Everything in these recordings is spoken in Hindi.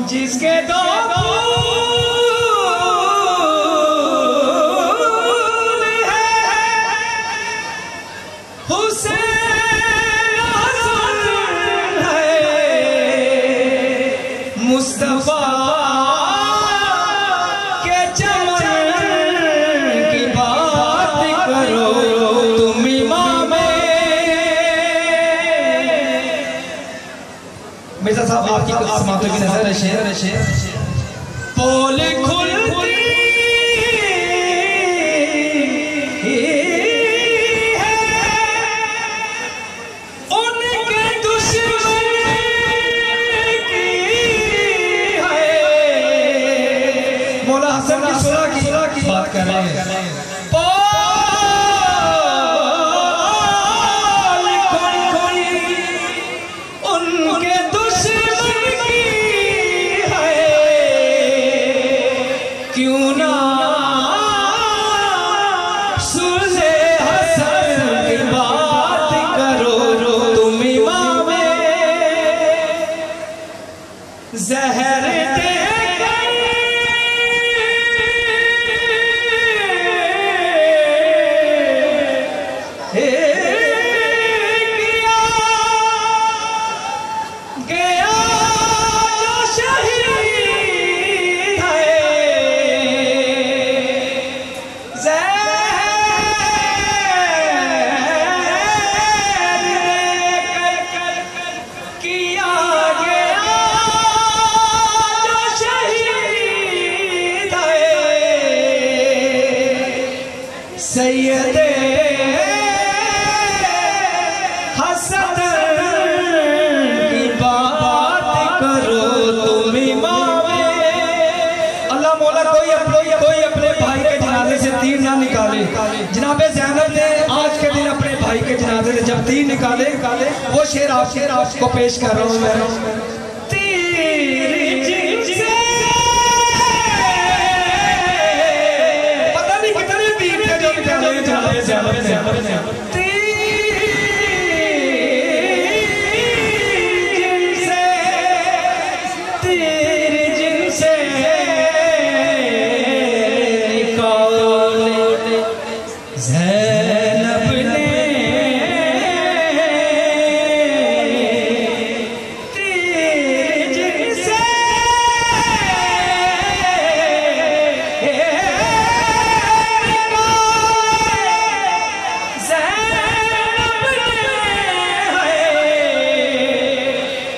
जिसके दो मुस्तफा के चमन की बात करो तुम इमाम मिर्जा साहब आपकी समातों की नजर है शेर पोल खुलती बात कर रहे हैं उनके दुश्मन की है क्यों ना सुने हसन की बात करो तुम इमाम जहर सैयदे हसन की बात करो तुम इमाम अल्लाह मौला कोई अपने भाई के जनाजे से तीर ना निकाले। जनाबे ज़ैनब ने आज के दिन अपने भाई के जनाजे से जब तीर निकाले वो शेर आपको पेश कर रहा हूँ मैं।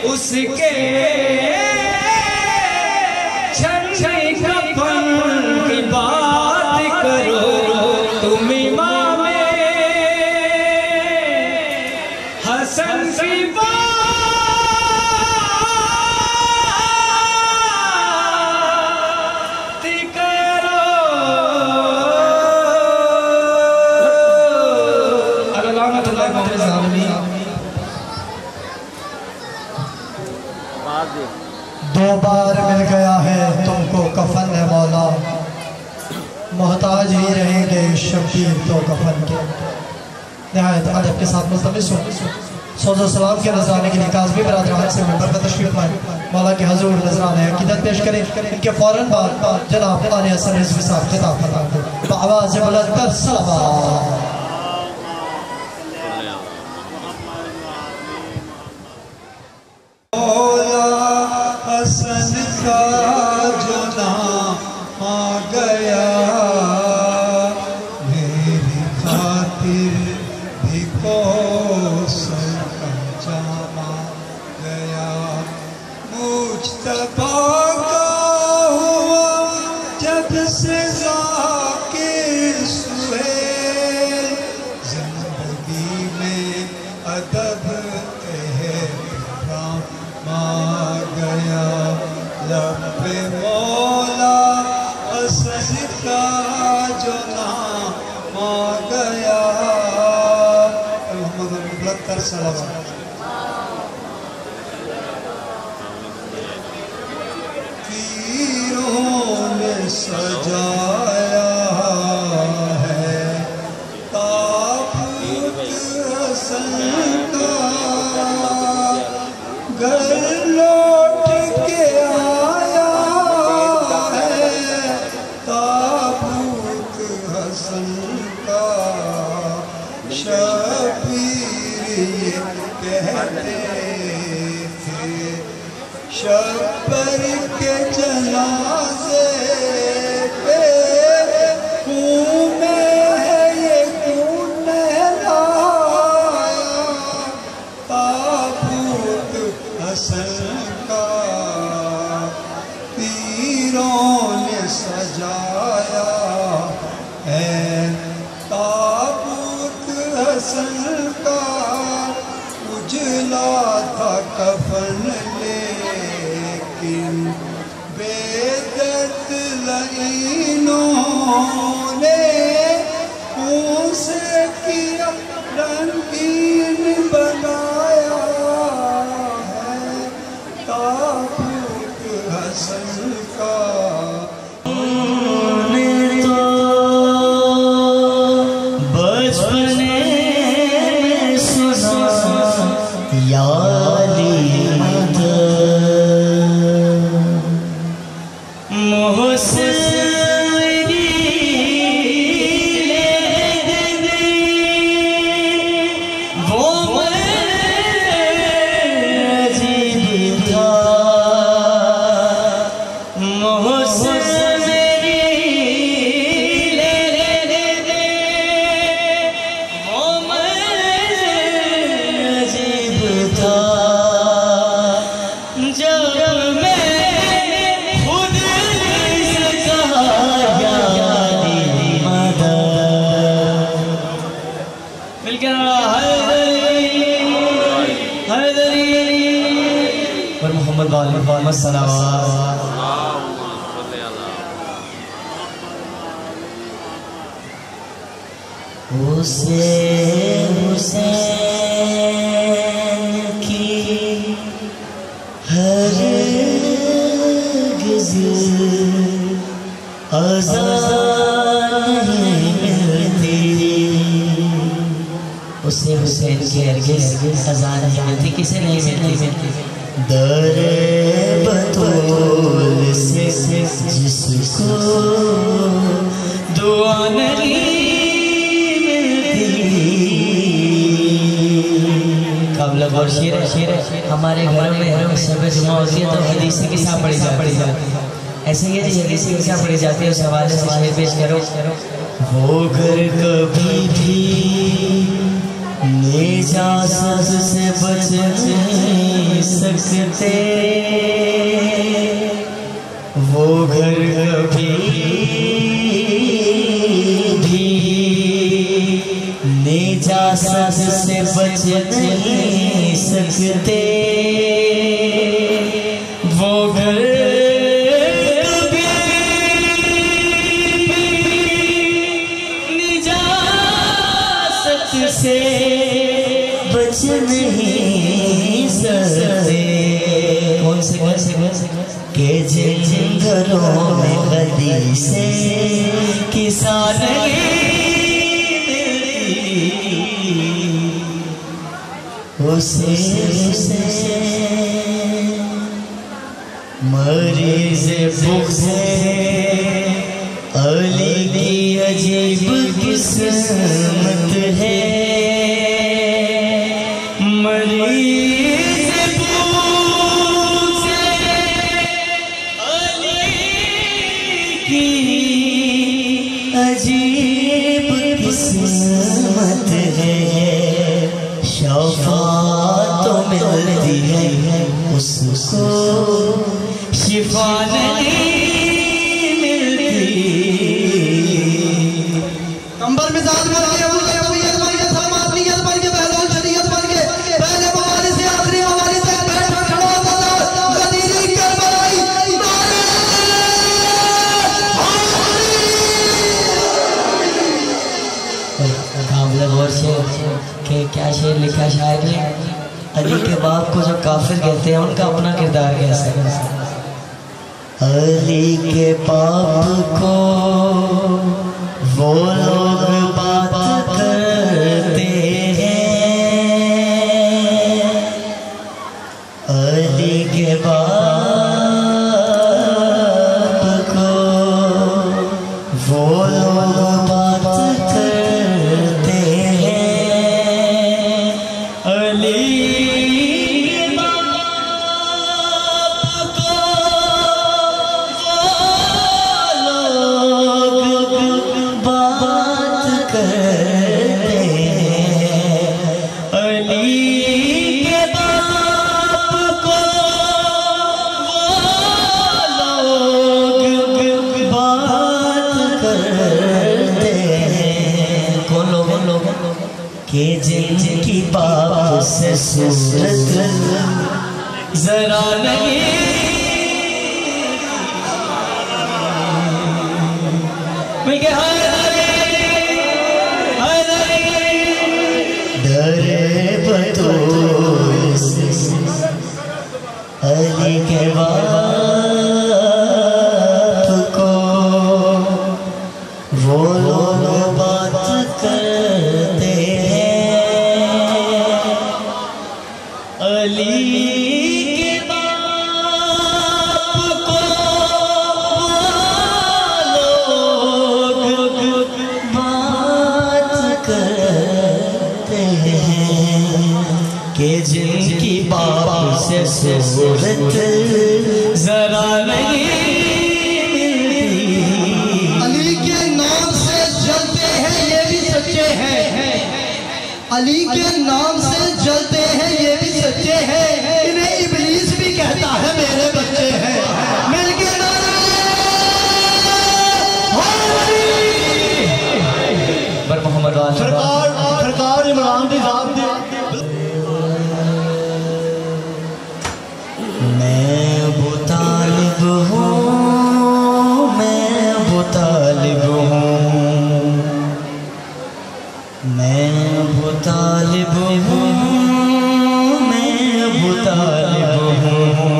उसके छठी कफन की बात करो तुम इमाम हसन की बात करो। अल्लाह दो बार मिल गया है तुमको कफन है मौला, मोहताज ही रहेंगे शब्बीर तो कफन के। नहायत अदब के साथ मुस्तमिस सोज़ो सलाम के नजराने के लिए काज़मी बरादरान से मिंबर पर तशरीफ लाए मौला के हजूर नजराने अकीदत पेश करें। इनके फ़ौरन बाद जनाब आने हसन रिज़वी साहब खिताब फरमाएंगे आवाज़ बुलंद कर सलावत। हसन का जो नाम आ गया मेरी खातिर भी कौसर का जामा गया। मुज्तबा का हुआ जब से ज़ाकिर सुहेल, ज़िंदगी में अदब गया लब पे मौला हसन का जो नाम आ गया। मोहम्मद कर सलावत। तीरों ने सजाया है ताबूत हसन का, घर लौट के आया शबीर ये कहते थे शब्बर के जनाजे पे घूमे है ये क्यों नहलाया ताबूत हसन का तीरों ने सजाया है ताबूत हसन का उजला था कफन लेकिन बेदर्द लईनों ने उसे किया रंगीन बनाया है ताबूत हसन का। हुसैन की हरगिज़ अज़ान मिलती, उसे हुसैन की हरगिज़ अज़ान नहीं मिलती। किसे नहीं मिलती? दर बतूल से जिसको दुआ नहीं और शेर है हमारे घरों में शब जुमा होती है तो हदीस के साथ पढ़ी जाती है। ऐसे ही हदीस के साथ पढ़ी जाती है, उस हवाले से शेर पेश करो। वो घर कभी भी निजात से बच नहीं सकते, वो घर कभी भी निजात से बच नहीं सकते, वो घर कभी निजात से बच नहीं सकते। कौन से के जिन घरों में हदीसे किसा नहीं उसे मरीज बुग़्ज़ अली की अजीब किस्मत है, मरीज बुग़्ज़ अली की अजीब किस्मत है। शफ़ाअत तो मिलती है उसको, शिफा नहीं मिलती। कंबर मिजाज में के क्या शेर लिखा शायर ने, अली के बाप को जो काफिर कहते हैं उनका अपना किरदार कैसा है। अली के बाप को वो लोग बात करते हैं, अली के बाप को वो लोग बात करते हैं, कि जिनकी बाप से सूरत जरा नहीं मैं क्या डरे बतौर से अली के बाप को वो लोग बात करते हैं अली के बाप को वो लोग बात करते हैं कि जिनकी बाप से सूरत जरा नहीं अली के नाम से जलते हैं ये भी सच्चे हैं, अली के नाम से जलते हैं ये भी सच्चे हैं, इन्हें इब्लीस भी कहता है मेरे बच्चे हैं। मिल के बर मोहम्मद सरकार इमरान दी जात दी मैं अबू तालिब हूँ, मैं अबू तालिब हूँ, मैं अबू तालिब हूँ, मैं अबू तालिब हूँ,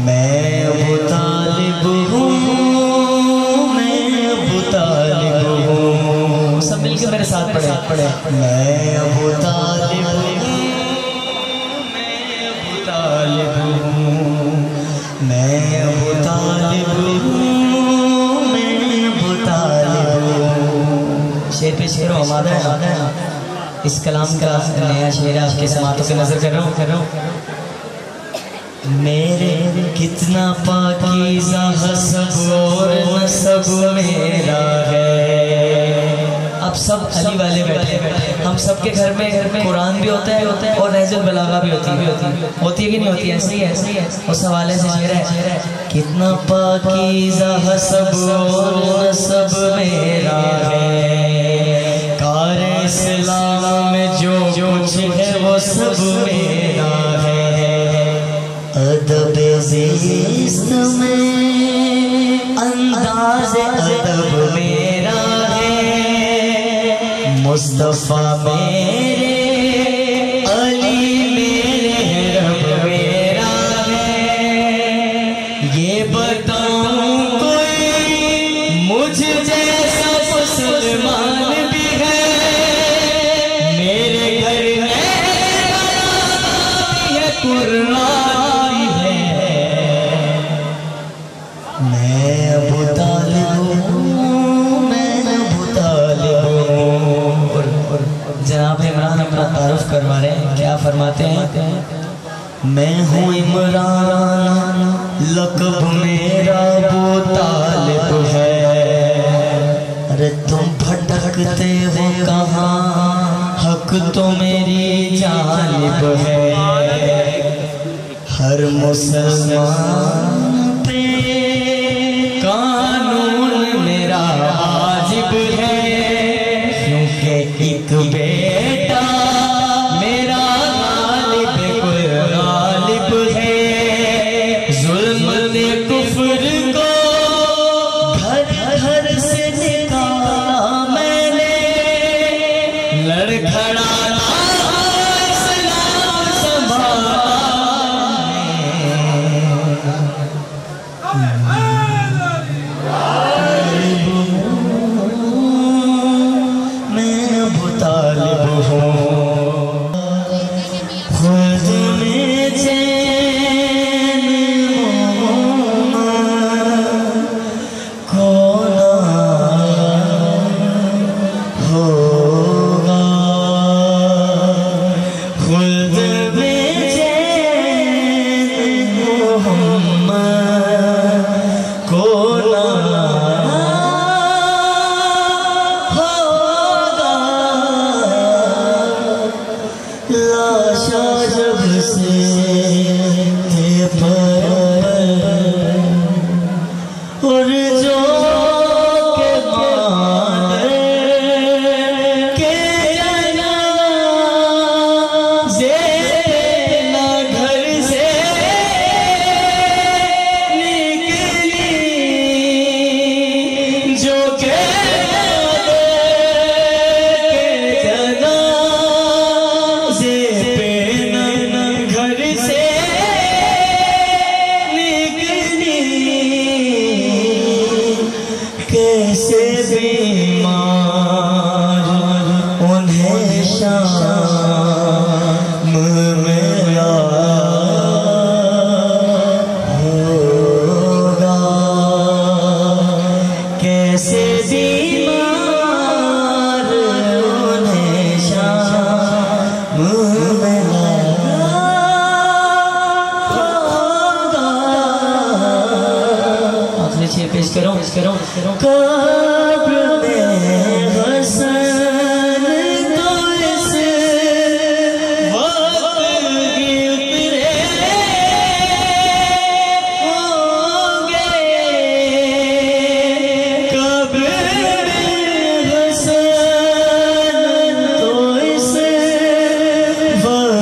मैं अबू तालिब हूँ, मैं अबू तालिब हूँ। सब मिलके मेरे साथ पढ़े मैं अबू तालिब हूँ, तालिब हूँ, मैं अबू तालिब हूँ, मैं अबू तालिब हूँ। शेर पे शेर हमारा है, इस कलाम का नया शेर आपके समातों पे नजर कर रहा हूँ। मेरे कितना पाकीज़ा हसब और नसब मेरा है। अब सब अली वाले बैठे, हम सबके घर में कुरान भी होता है और नहजुल बलागा भी होती है कि नहीं होती है? ऐसे ही है। उस हवाले से शेर है, कितना पाकीज़ा हसब और नसब मेरा है, कार इस्लाम में जो कुछ है वो सब मेरा है, अदब ज़िस्त में अंदाज़ अदब मेरा है, मुस्तफ़ा मेरे अली मेरे रब मेरा है। ये बताऊं कोई मुझ जैसा मुसलमान भी है, मेरे घर में ये कुरान है। मैं अबू तालिब हूँ, मैं अबू तालिब हूँ। जनाब इमरान अपना तारुफ करवा रहे हैं, क्या फरमाते हैं? मैं हूँ इमरान, लक़ब मेरा अबू तालिब है। अरे तुम भटकते हो कहाँ, हक तो मेरी जानिब है। हर मुसलमान पे कानून मेरा वाजिब है, क्योंकि एक बेटा मेरा गालिब है। जुल्म ने कुफ्र को घर घर से निकाला मैंने, लड़खड़ाया इस्लाम संभाला। मैं अबू तालिब हूँ, खुद में चैन होगा, शाम मेरा होगा, कैसे बीमार उन्हें शाम मेरा होगा। आखिरी छह पेश करो कब्र में हसन तो इस वक्त गिरे होंगे, कब्र में हसन तो इस वक्त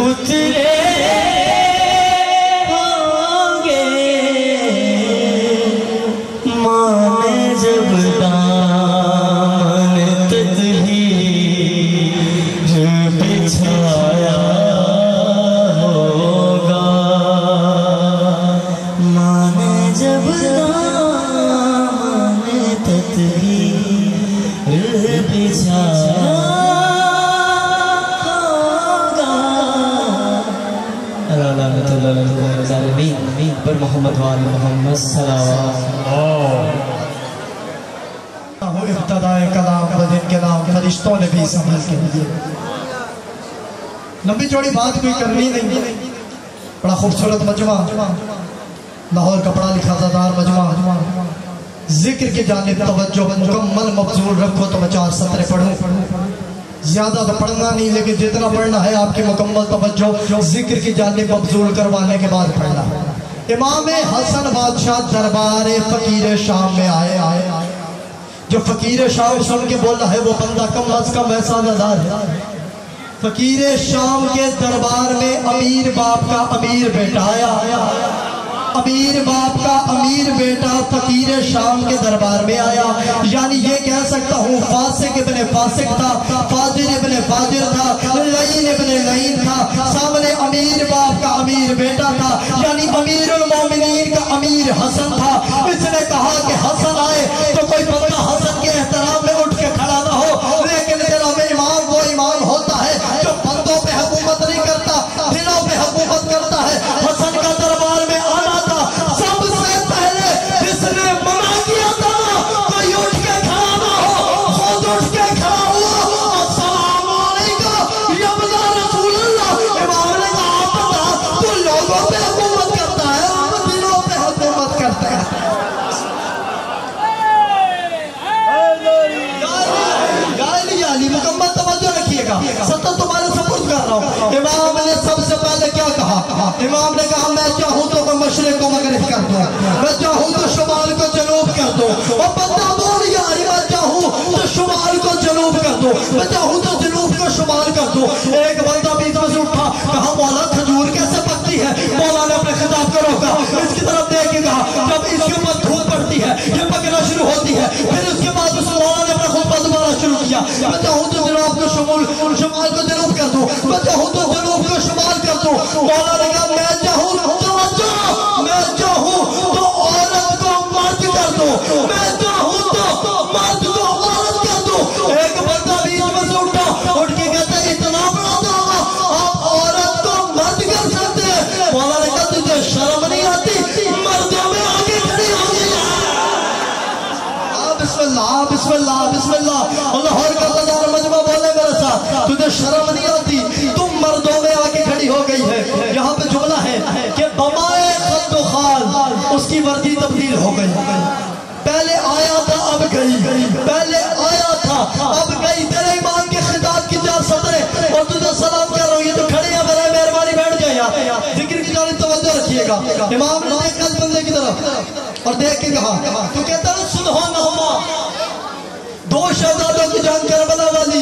उतरे होंगे। माने जब दामन तदहीर बिछाया होगा, माने जब दामन तदहीर बिछाया होगा। अल्लाह पर मोहम्मद वाले मोहम्मद सल्लल्लाहु इब्तिदाए कलाम बदिन के नाम फरिश्तों ने भी संभल के लिए। लंबी चौड़ी बात कोई करनी नहीं, बड़ा खूबसूरत मजमा, लाहौर का पढ़ा लिखा ज़ादार मजमा। जिक्र की जानिब तवज्जो मुकम्मल मबजूल रखो तो मैं 4 सतरें पढ़ूं, ज्यादा तो पढ़ना नहीं, लेकिन जितना पढ़ना है आपकी मुकम्मल तवज्जो जिक्र की जानिब मबजूल करवाने के बाद पढ़ना। इमाम हसन बादशाह दरबार फकीर शाम में आए। जो फकीर शाम सुन के बोला है वो बंदा कम अज कम ऐसा नदार है। फकीर शाम के दरबार में अमीर बाप का अमीर बेटा आया। अमीर बाप का अमीर बेटा फकीर शाम के दरबार में आया। यानी ये कह सकता हूँ फासिक इब्ने फासिक था, फाजिर इब्ने फाजिर था, लईन इब्ने लईन था, सामने अमीर बाप का अमीर बेटा था। यानी अमीरुल मोमिनीन का अमीर हसन था। इसने कहा कि हसन आए तो कोई बंदा हसन के एहतराम में उठ के खड़ा ना हो, लेकिन जनाब इमाम वो इमाम होता है जो बंदों पे हुकूमत नहीं करता, दिलों पे हुकूमत करता है। हसन का दरबार में आना था, सबसे पहले जिसने मना किया था कोई उठ के खड़ा ना हो, खुद उठ के खड़ा हुआ। अस्सलाम वालेकुम या रसूल अल्लाह। इमाम ने कहा बता तू लोगों पे हुकूमत करता है, हम दिलों पे हुकूमत करते हैं। मुकम्मल तवज्जो रखिएगा, सतत तुम्हारे सपुर्द कर रहा हूँ। इमाम ने सबसे पहले क्या कहा? इमाम ने कहा मैं चाहूँ तो मैं मशरिक को मगरिब कर दूँ, मैं चाहूँ तो शुमाल को जनूब कर दूँ। और बंदा बोल यार मैं चाहूँ तो शुमाल को जनूब कर दूँ, मैं चाहूँ तो जनूब को शुमाल कर दूँ। एक बंदा बीच में से उठा, कहा मौला खजूर कैसे पकती है? मौला ने अपने खिताब को रोका, इसकी तरफ देख के कहा जब इसके ऊपर धूप पड़ती है ये पकना शुरू होती है। फिर उसके बाद उस मौला ने अपना खुतबा दोबारा शुरू किया। मैं चाहूँ तो जनाब को शुमाल को जनूब कर दूँ, मैं चाहूँ तो जनूब को शुमाल कर दूँ। मौला ने कहा मैं चाहूँ मैं चाहूँ तो औरत को मर्द कर दूँ, मैं चाहूँ तो मर्द को औरत कर दूँ। एक बंदा बीच में से उठा, उठ के कहता है इतना बड़ा दावा आप औरत को मर्द कर सकते हैं? मौला ने कहा तुझे शर्म नहीं आती? मर्दों में आगे खड़ी हो गई। बिस्मिल्लाह बिस्मिल्लाह बिस्मिल्लाह। लाहौर का ज़ादार मजमा बोले मेरे साथ, तुझे शर्म नहीं आती? तुम मर्दों में आके खड़ी हो गई है। यहाँ पे जुमला है कि बमाए खद्दो खाल, उसकी वर्दी तब्दील हो गई। पहले आया था अब गई, पहले आया था अब गई। तेरे ईमान के खिताब की 4 सतरें और तुझे सलाम कर रहा हूँ। ये तो खड़े हैं, बड़े मेहरबानी बैठ जाए यार, जिक्र की जानिब तवज्जो रखिएगा। इमाम ने देखा इस बंदे की तरफ और देख के कहा तू कहता है सुनो ना 2 शहजादों की जंग करबला वाली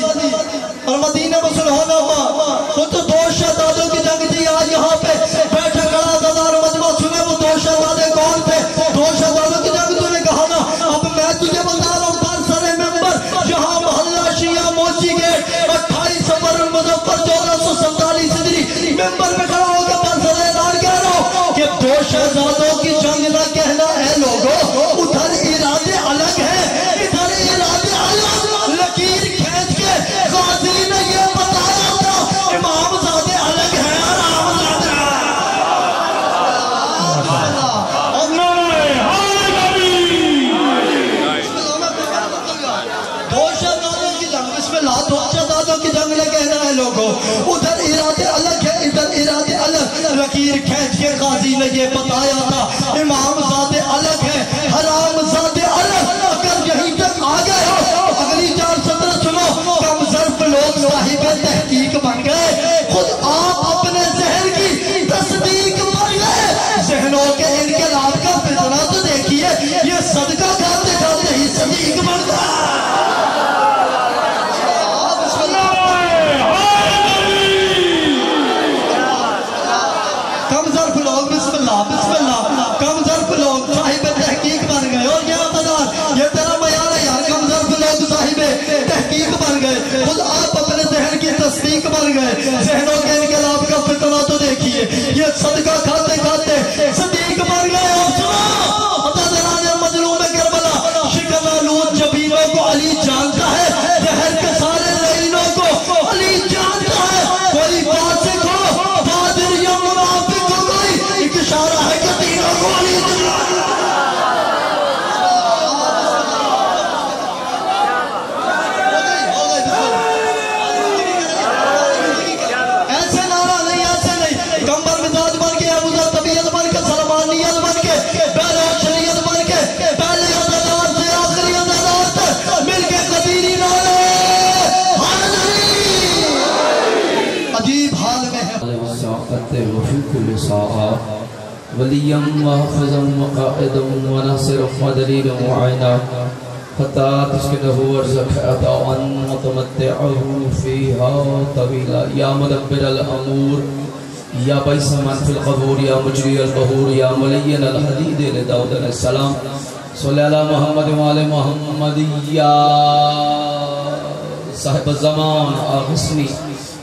और मदीने में सुलहोना हुआ। वो तो 2 शहजादों की जंग थी। आज यहाँ पे बैठा खड़ा ज़ादार मजमा सुने वो 2 शहजादे कौन थे? 2 शहजादों की जंग तूने कहा ना, अब मैं तुझे बता रहा हूँ। बारसरे मेंबर जहाँ मोहल्ला शिया मोची गेट 28 सफर मुजफ्फर 1447 हिजरी मेंबर में खड़ा होकर बारसरे ऐलान कह रहा हूँ कि 2 शहजादों की जंग ना कहना है लोगों, उधर इरादे अलग है, इधर इरादे अलग। लकीर खींच के रात हो, शहजादों की जंग लगे हैं लोगों, उधर इरादे अलग है, इधर इरादे अलग। लकीर खींच के काजी ने ये बताया था, इमाम ज़ादे अलग है, हराम ज़ादे अलग। अगर यहीं तक आ गए हो, अगली 4 सत्र सुनो। कम ज़र्फ लोग साहिब तहकीक बन गए, खुद आप अपने जहन की तस्दीक बन गए। जहनों के इनकलाब का फितना तो देखिए, ये सदका खाते खाते ही सदीक बन गया। तस्दीक बन गए, जहनों के इनकलाब का फितना तो देखिए, ये सदका खाते खाते सदीक बन गए। और सुनो, मजलूम में करबला, शिकना लूत जबीनों को अली जानता है, जहर के सारे रईनों को अली जानता है। कोई फासिक हो, फाजिर या मुनाफिक हो, कोई एक इशारा है कि तीनों को अली वलियम वहफ़ज़म वक़ाइदम वनासिरम वदलीलम वअइना हत्ता तस्किनहु वरज़क़अन वतमत्तअहु फ़ीहा तवीला। या मुदब्बिरल अमूर, या बैसमन फिल क़बूर, या मुजरियल बहूर, या मुलय्यनल हदीद लिदाऊद अलैहिस्सलाम। सल्लल्लाहु अला मुहम्मद व आले मुहम्मद। या साहिब ज़मान आग़िस्नी,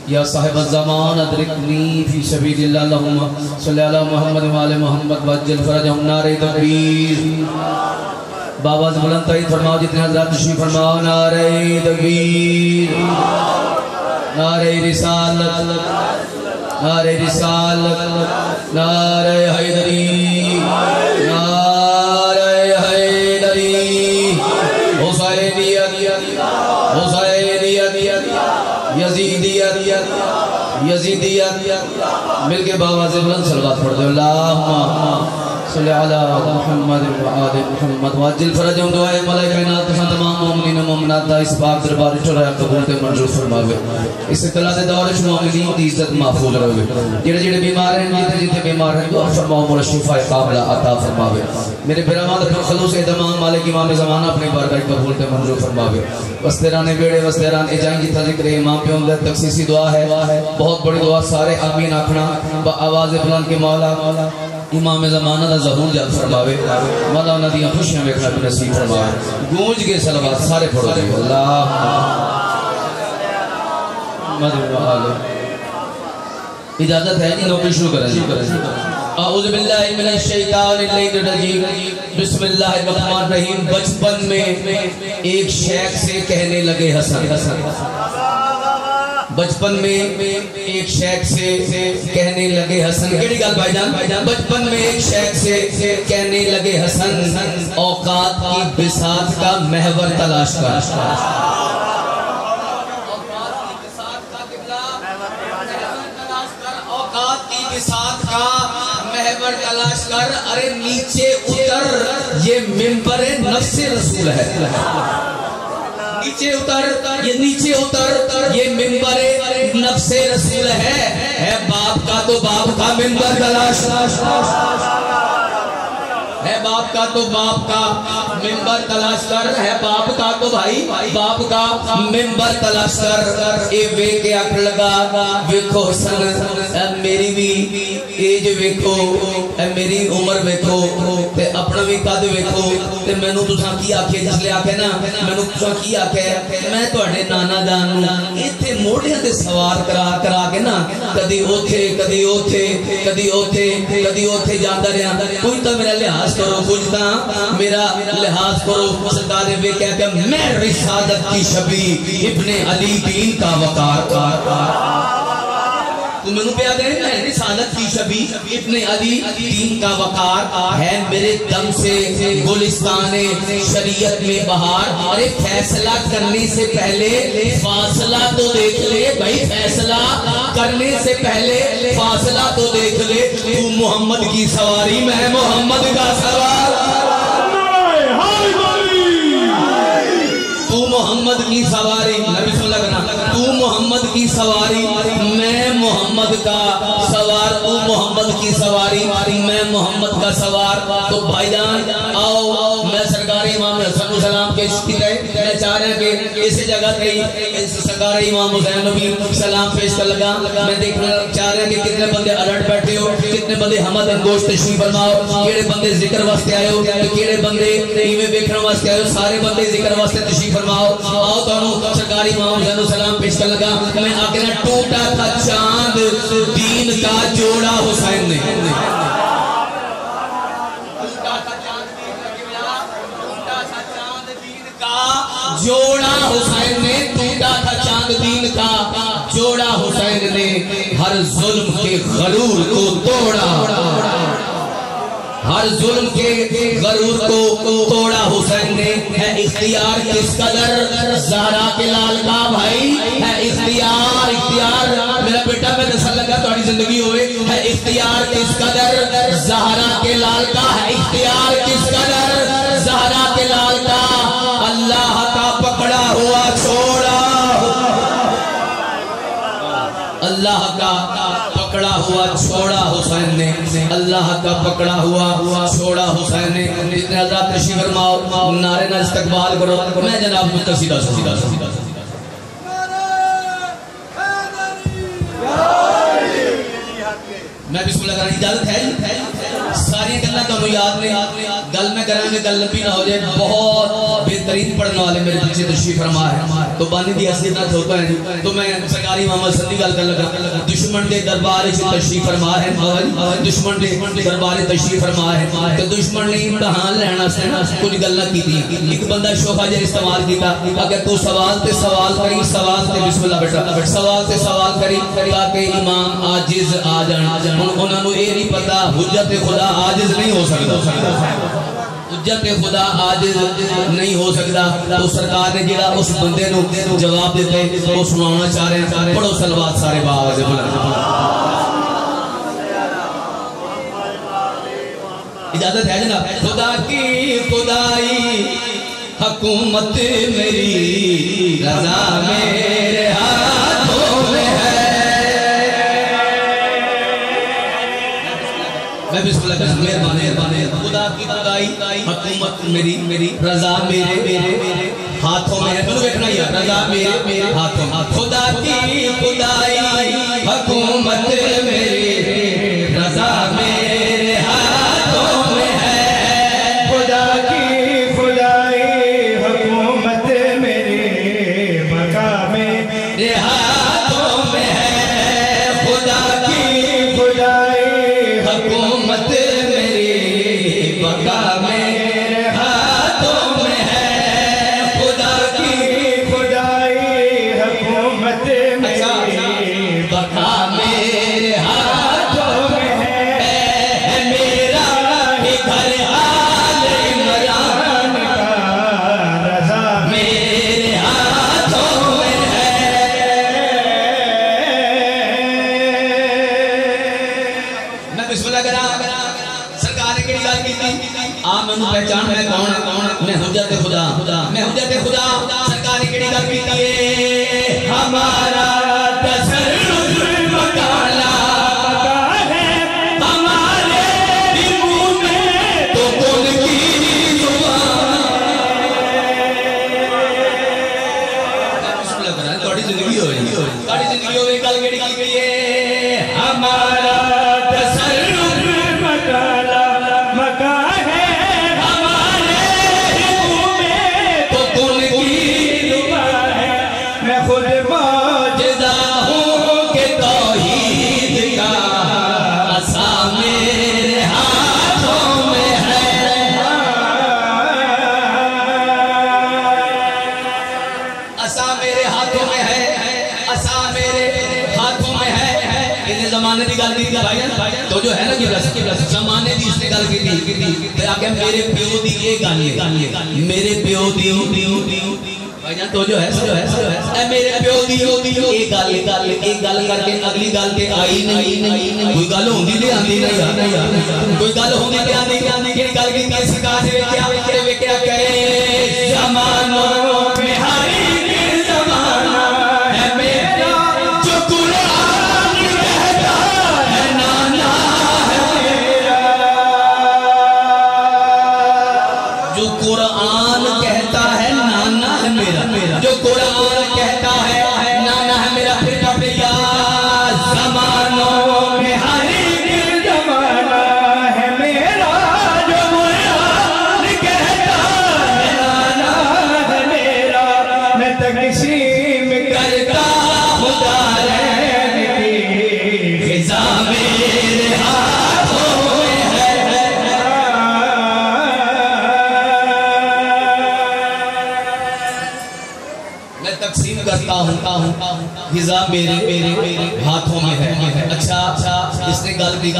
या साहिब ज़मान अदरिकनी फी सबीलिल्लाह। अल्लाहुम्मा सल्लि अला मुहम्मद व आले मुहम्मद वअज्जिल फ़रजहुम। नारे तकबीर। बाबा से बुलंद तरीन फरमाओ, जितने हज़रात तशरीफ़ फरमाओ। नारे तकबीर, नारे रिसालत, नारे रिसालत, नारे हैदरी, नारे हैदरी। हुसैनियत, हुसैनियत, यज़ीदियत, यज़ीदियत। मिलके बाबा से बुलंद सलवात पढ़ दो। अल्लाहुम्मा सल्लि अला मुहम्मद व आले मुहम्मद वअज्जिल फ़रजहुम। दुआए मलाइका कायनात के तमाम मोमिनीन व मोमिनात दा इस पाक दरबार चढ़ाया कबूल ते मंजूर फरमावे। इस इत्तला दे दौर च मोमिनीन दी इज्जत महफूज रहे। जेड़े जेड़े बीमार हैं, जिथे जिथे बीमार हैं, दुआ फरमाओ, मोला शिफाए कामिला अता फरमावे। मेरे बिरामद खलूस तमाम मालिक इमाम ज़माना अपनी बारगाह कबूल ते मंजूर फरमावे। वस्तेराने बेड़े वस्तेरान इजाई जिथा जिक्र इमाम पे उम्र तखसीसी दुआ है, बहुत बड़ी दुआ। सारे आमीन आखना ब आवाज़ बुलंद के मौला इमाम ज़माना दा ज़हूर जल फरमावे। मौला उन्हां दी खुशियां वेखना भी नसीब फरमावे। गूंज के सलवात सारे पढ़ो जी। अल्लाह इजाजत है जी, नौकरी शुरू करें। औज़ु बिल्लाहि मिनश शैतानिर रजीम, बिस्मिल्लाहिर रहमानिर रहीम। बचपन में एक शेख से कहने लगे हसन। बचपन में एक शेख से कहने लगे हसन। केड़ी गल भाईजान? बचपन में एक शेख से कहने लगे हसन, औकात की बिसात का महवर तलाश कर। साथ का महवर तलाश कर। अरे नीचे उतर, ये मिंबर नफ्से रसूल है। नीचे उतर, ये नीचे उतर, ये मिंबर नफ्से रसूल है। बाप का तो बाप का मिंबर तलाश है, बाप का तो बाप का मिंबर तलाश कर। है बाप का तो भाई बाप का मिंबर तलाश कर। ए वे के अख लगा, वेखो हसन मेरी भी एज वेखो, मेरी उम्र वेखो, ते अपना भी कद वेखो। ते मैनू तुसां की आखे, जिसले आखे ना मैनू तुसां की आखे, मैं तुहाडे नाना जान नूं इत्थे मोढ़ियां ते सवार करा करा के ना कदी ओथे कदी ओथे कदी ओथे कदी ओथे जांदा रहा। कोई तो मेरा लिहाज करो, कुछ तो मेरा लिहाज करो। सरकार ने वे क्या कि मैं रिसालत की शबी इब्ने अली दीन का वकार। तू मैनू पे दे मैं रिसालत की शबी इब्ने अली दीन का वकार है मेरे दम से गुलिस्तान शरीयत में बहार। अरे फैसला करने से पहले फासला तो देख ले भाई, फैसला करने से पहले फासला तो देख ले। तू मोहम्मद की सवारी मैं मोहम्मद का सवार, तू मोहम्मद की सवारी नबी सल्लल्लाहु अलैहि वसल्लम, तू मोहम्मद की सवारी मैं मोहम्मद का सवार, तू मोहम्मद की सवारी मैं मोहम्मद का सवार। तो भाईजान आओ मैं सरकार इमाम हसन सलाम के मैं चाह रहे हैं कि इस जगह पे सरकार इमाम हुसैन नबी सलाम पेश कर लगा। मैं देखना चाह रहे हैं कि कितने बंदे अलर्ट बैठे हो, कितने बंदे हमद अंगोश तशरीफ फरमाओ, केड़े बंदे जिक्र वास्ते आए हो, केड़े बंदे इवें देखने वास्ते आए हो, सारे बंदे जिक्र वास्ते तशरीफ फरमाओ। आओ तो सरकार इमाम हुसैन सलाम पेश कर लगा। मैं आखिर टूटा था चांद दीन का जोड़ा हुसैन ने, जोड़ा हुसैन ने, टूटा था चांद दीन का जोड़ा हुसैन ने, हर जुल्म के गरूर को तोड़ा, हर जुल्म के गरूर को तोड़ा हुसैन ने। है इख्तियार किस कदर ज़हरा के लाल का भाई, है इख्तियार, इख्तियार मेरा बेटा मैं दसन लगा थोड़ी जिंदगी होए। है इख्तियार किस कदर ज़हरा के लाल का, है इख्तियार किस कदर ज़हरा के लाल का। अल्लाह का पकड़ा हुआ छोड़ा, अल्लाह का पकड़ा हुआ छोड़ा हुसैन ने, अल्लाह का पकड़ा हुआ छोड़ा हुसैन ने। जितने हज़रात तशरीफ फरमाओ नारे ना इस्तकबाल करो। मैं जनाब मुतसीदा सीधा सीधा मैं बिस्मिल्लाह करने इजाजत है। सारी गल्लां तो याद नहीं, गल मैं करांगे गल लंबी ना हो जाए। बहुत बेहतरीन पढ़ने वाले मेरे पीछे तशरीफ फरमा है तो बानी दी असलियत होता है। तो मैं सरकारी मामा सदी गल कर लगा। दुश्मन के दरबार से तशरीफ फरमा है, दुश्मन के दरबार तशरीफ फरमा है तो दुश्मन ने इम्तिहान लेना कुछ गल्लां कीतियां। एक बंदा शोभा जे इस्तेमाल किया, अगर तू सवाल ते सवाल करी, सवाल ते बिस्मिल्लाह बेटा, सवाल ते सवाल करी ताकि इमाम आजिज आ जान। उन्होंने ये नहीं पता हुज्जत खुदा आजिज नहीं हो सकता, हुज्जत खुदा आजिज नहीं हो सकता। तो सरकार ने जेड़ा उस बंदे नु जवाब देते वो सुनाना चाह रहे हैं। पढ़ो सलवात सारे बाग से बुलंद। इजाजत है जनाब। खुदा की खुदाई हुकूमत मेरी रज़ा मेरे हाथों में है। मैं बिस्मिल्लाह कर मेहरबानी खुदा की खुदाई हुकूमत मेरी मेरी रज़ा मेरे हाथों में है। बोलो देखना यार, रज़ा मेरे हाथों। खुदा की खुदाई हुकूमत मेरी रज़ा मेरे हाथों में है। खुदा की खुदाई हुकूमत मेरी बका मेरे हाथों में है। खुदा की खुदाई हुकूमत मेरी बका मेरे हाथों में है। खुदा की खुदाई हुकूमत मेरी बका मेरे हाथों में है। मेरा ही घर आल इमरान का रज़ा मेरे हाथों में है। मैं बिस्मिल्लाह करा सरकार ने केड़ी गल कीती आ मैनू पहचान मैं कौन है, मैं हुज्जत खुदा, मैं हुज्जत खुदा। सरकार ने केड़ी गल कीती है हमारा तसर्रुफ मकाला है हमारे मुंह में तो कौन की जुबान। बिस्मिल्लाह करा थोड़ी जिंदगी होएगी, थोड़ी जिंदगी होएगी। गल केड़ी गल कही है हमारा तसर्रुफ मकाला मका है हमारे मुंह में तो कौन की जुबान है। मैं खुद मौजज़ा हूँ कि तौहीद का असा मेरे हाथों में है। असा मेरे हाथों में है, असा मेरे हाथों में है। जमाने की गल की भाईजान तो जो है ना कि जमाने की इसने गल की ते आके मेरे प्यो दी ये गल मेरे प्यो दी भाईजान तो जो है ए मेरे प्यो दी ये गल करके अगली गल ते आई नहीं कोई गल होंदी ते आंदी नहीं यार कोई गल होंदी ते आंदी कि गल की सरकार ने वेख्या करे जमानो में हरी जमाना है मेरा जो कुरान कहता है नाना है मेरा जो कुरान कहता है नाना है मेरा जो कुरान कहता है नाना है मेरा फिर भैया जमानों में हरी जमाना है मेरा जो कुरान कहता है नाना है मेरा मैं तकसीम करता खुदा की खिजा मेरे हाथों में है मैं तकसीम करता हूँ खिजा मेरे हाथों में है। अच्छा इसने गल की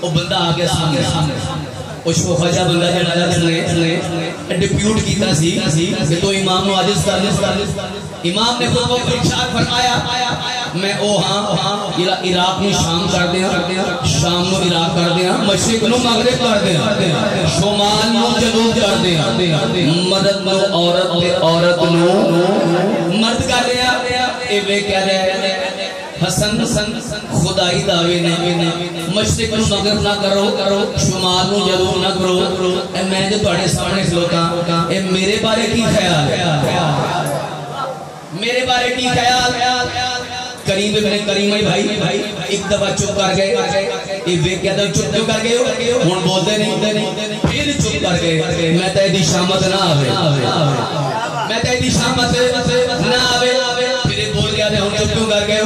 वो बंदा आ गया सामने वो शोखा जा बंदा जड़ा जिसने डिप्यूट किया कि तो इमाम आजिज कर इमाम ने खुद को इरशाद फरमाया मैं ओ हां इराक में शाम कर दिया शाम नु इराक कर दिया मशरिक नु मगरिब कर दिया शुमाल नु जनूब कर दिया मदद नु औरत नु मर्द कर दिया ए वे कह रहे हसन खुदाई दावे ने मशरिक नु मगरिब ना करो शुमाल नु जनूब ना करो मैं जो तुम्हारे सामने खलोता ए मेरे बारे की ख्याल मेरे बारे की ख्याल करीम इब्ने करीम भाई एक दफा चुप कर गए ये वे क्या चुप क्यों कर गए हुन बोलते नहीं फिर चुप कर गए मैं तो दी शामत ना आवे मैं तो दी शामत ना आवे फिर बोल गया हुन चुप क्यों कर गए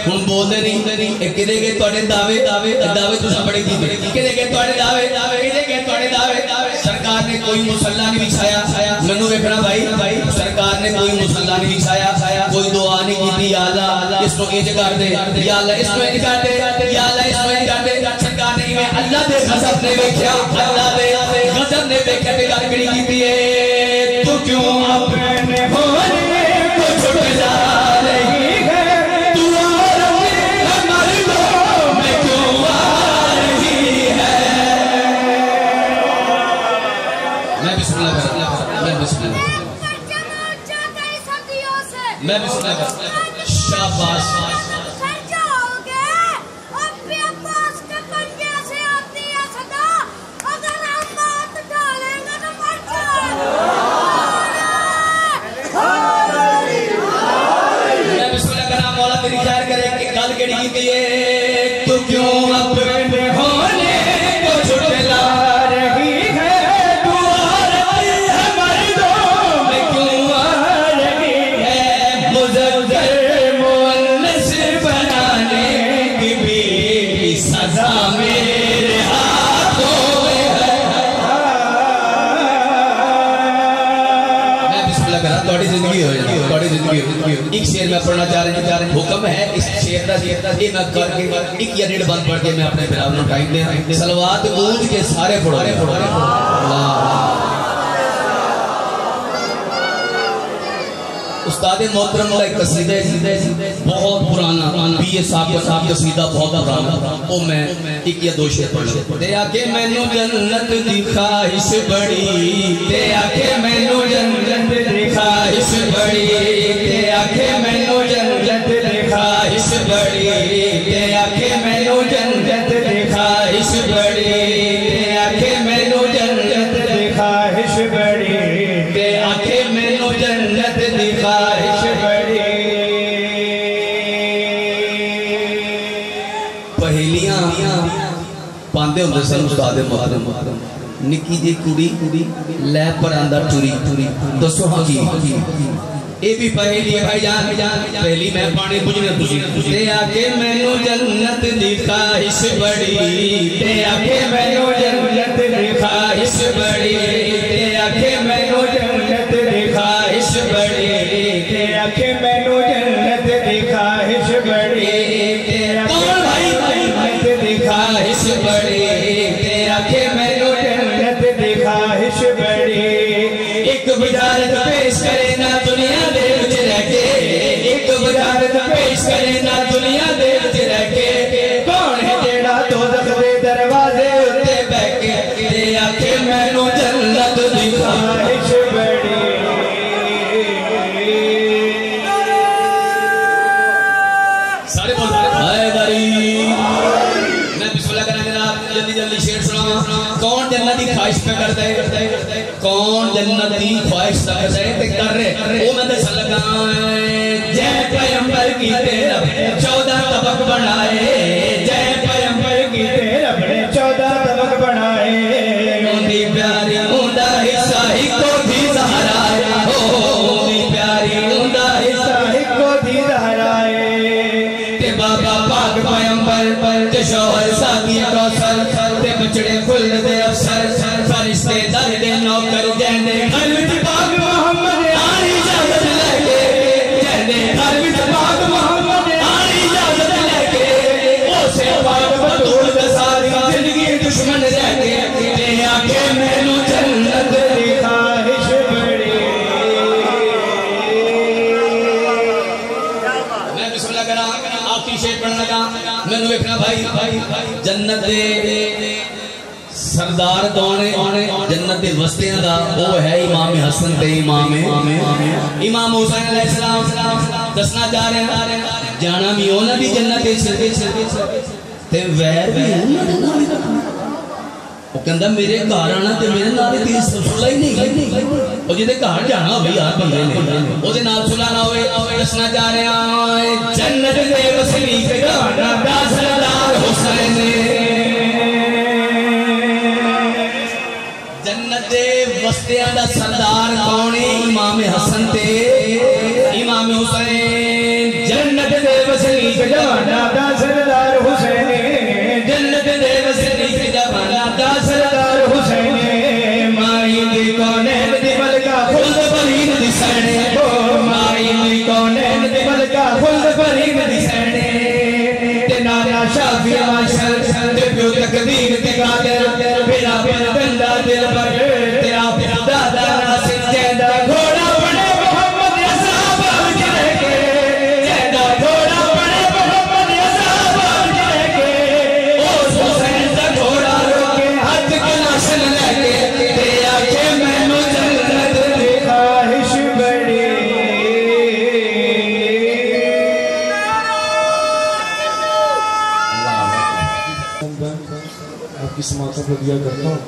हुन बोलते नहीं किदे के तोड़े दावे तुसा बड़े की किदे के तोड़े दावे सरकार ने कोई मुसल्ला नहीं बिछाया मैनू देखना भाई सरकार ने कोई मुसल्ला नहीं बिछाया कोई दुआ नहीं की या अल्लाह इसको इंज कर दे या अल्लाह इसको इंज कर दे या अल्लाह इसको इंज कर दे सरकार ने मैं अल्लाह दे गजब ने देखया अल्लाह दे गजब ने देखया ते गल करी कीती है तू क्यों अपने होने को छुट जा रही है तू और हमारे को मैं क्यों आ रही है मैं बिस्मिल्लाह मैं बिस्मिल्लाह कर शाबाश मैं बिस्मिल्लाह करना मौला मेरी खैर करे कि गल केड़ी कीती है तू क्यों अपने होने को छुटला रही है एक शेर में पढ़ना चाह रहे हुक्म है इस शेर का ये मैं करके एक या डेढ़ बंद पढ़ के मैं अपने फिर आपको टाइम दे सलवात गूंज के सारे पढ़ो उस्ताद मोहतरम का एक कसीदा बहुत पुराना बीए साहब कसीदा बहुत पुराना वो मैं एक या दो शेर पढ़ ते आके मैनू जन्नत दी ख्वाहिश बड़ी ते आके मैनू जन्नत दी ख्वाहिश बड़ी ते आके मैनू जन्नत दी ख्वाहिश बड़ी ते आके मैनू जन्नत दी ख्वाहिश बड़ी ते आके मैनू जन्नत दी ख्वाहिश बड़ी ते आके मैनू जन्नत दी ख्वाहिश बड़ी पहेलियां पांदे हुंदे सन उस्ताद मोहतरम निक्की जी कुड़ी लै पर अंदर टुरी दसो हां की ये भी पहेली है भाईजान पहली मैं पानी बुझने तुसी ते आके मैनू जन्नत दी ख्वाहिश बड़ी ते आके मैनू जन्नत दी ख्वाहिश बड़ी ते आके मैनू जन्नत दी ख्वाहिश बड़ी ते आके मैनू जन्नत दी ख्वाहिश बड़ी ते बुझारत पेश करे ना दुनिया दे विच रह के कौन है जेड़ा दोज़ख दे दरवाजे उत्ते बैठ के ते आखे मैनू जन्नत दी ख्वाहिश बड़ी सारे बोल हैदरी मैं बिस्मिल्लाह करा जनाब जल्दी जल्दी शेर सुनावा कौन जन्नत की ख्वाहिश पे करता है कौन जन्नत की ख्वाहिश करता है ते कर रहे ओ मैं दस लगा जय पैगंबर की तेरा 14 तबक बनाए जय पैगंबर की तेरा 14 तबक बनाए उंदी प्यारी उंदा हिस्सा इको थी ज़हराए ओ उंदी प्यारी उंदा हिस्सा इको थी ज़हराए ते बाबा पाक पैगंबर ते शोहर साथी कौसर ते बचड़े फुल दे अफसर फरिश्ते दर दे नौकर जैने घर विच पाक मोहम्मद आनी इजाजत लेके जैने घर विच पाक मोहम्मद आनी इजाजत लेके ओसे पाक बतूल दा सारी जिंदगी दुश्मन रह के ते आके मैनू जन्नत दी ख्वाहिश बड़ी मैं बिस्मिल्लाह करा आखिरी शेर पढ़न लगा मैनू देखना भाई जन्नत दे सरदार कौन है जन्नत दे वस्तियां दा वो है इमाम हसन ते इमाम हुसैन अलैहिस्सलाम दसना जा रहे हैं जाना भी उन्हां दी जन्नत ते वैर भी उन्हां दे नाल वो कहंदा मेरे घर आना ते मेरे नाल ती सुला ही नहीं ओ जिदे घर जाना होवे यार बंदे ने ओदे नाल सुला ना होवे दसना जा रहे हैं जन्नत दे वसनीक गाना दा सरदार हुसैन वस्तियां दा सरदार कौन है इमाम हसन ते इमाम हुसैन जन्नत दे वसनीक जवाना दा सरदार हुसैन जन्नत दे वसनीक जवाना दा सरदार हुसैन माई दी कौनैन दी मलका खुल्द फरीद दी सैने ओ माई दी कौनैन दी मलका खुल्द फरीद दी सैने ते नाना शाफी माशर ते प्यो तकदीर दी कादर बिना बिन बंदा दिल पर दादा नासिर जैदा घोड़ा बने मोहम्मद असाब विच रह के जैदा घोड़ा बने मोहम्मद असाब विच रह के ओ हुसैन दा घोड़ा रोके हाथ कलाशन लेके ते आखे मैनू जन्नत दी ख्वाहिश बड़ी आपकी समाता को दिया करता हूँ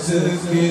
सके।